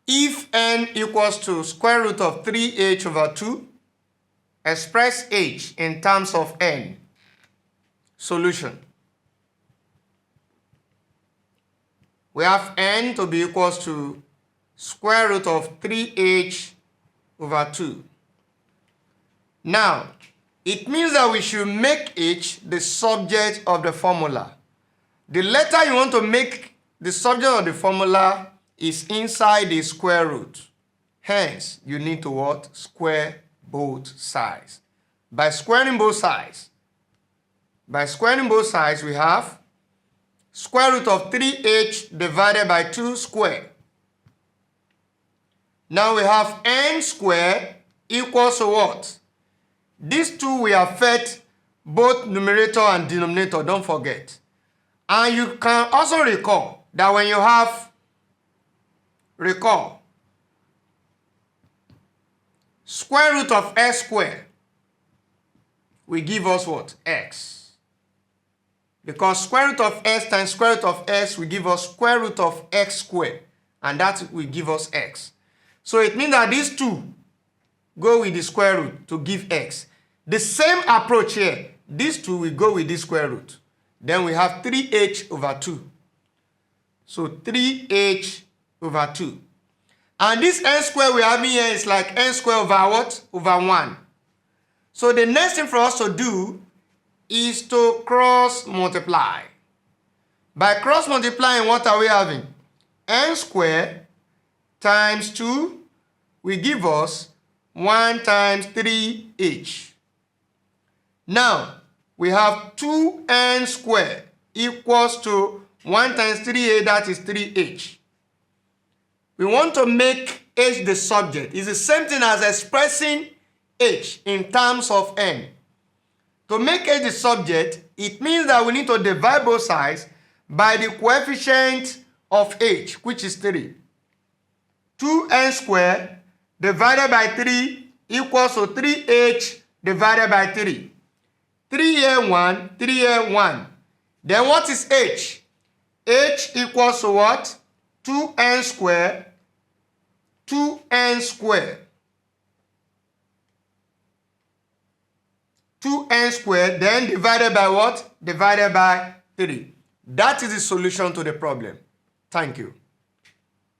If n equals to square root of 3h over 2, express h in terms of n. Solution. We have n to be equals to square root of 3h over 2. Now, it means that we should make h the subject of the formula. The letter you want to make the subject of the formula is inside the square root. Hence, you need to what? Square both sides. By squaring both sides, we have square root of 3h divided by 2 square. Now we have n square equals to what? These two we have fed both numerator and denominator, don't forget. And you can also recall that when you have square root of s squared will give us what? X. Because square root of s times square root of s will give us square root of x squared, and that will give us x. So it means that these two go with the square root to give x. The same approach here, these two will go with the square root. Then we have 3h over 2. So 3h over 2. And this n square we have here is like n square over what? Over 1. So the next thing for us to do is to cross multiply. By cross multiplying, what are we having? N square times 2 will give us 1 times 3h. Now, we have 2n squared equals to 1 times 3h, that is 3h. We want to make h the subject. It's the same thing as expressing h in terms of n. To make h the subject, it means that we need to divide both sides by the coefficient of h, which is 3. 2n squared divided by 3 equals to 3h divided by 3. 3 here 1, 3 here 1. Then what is h? H equals to what? 2n squared. 2n squared. 2n squared, then divided by what? Divided by 3. That is the solution to the problem. Thank you.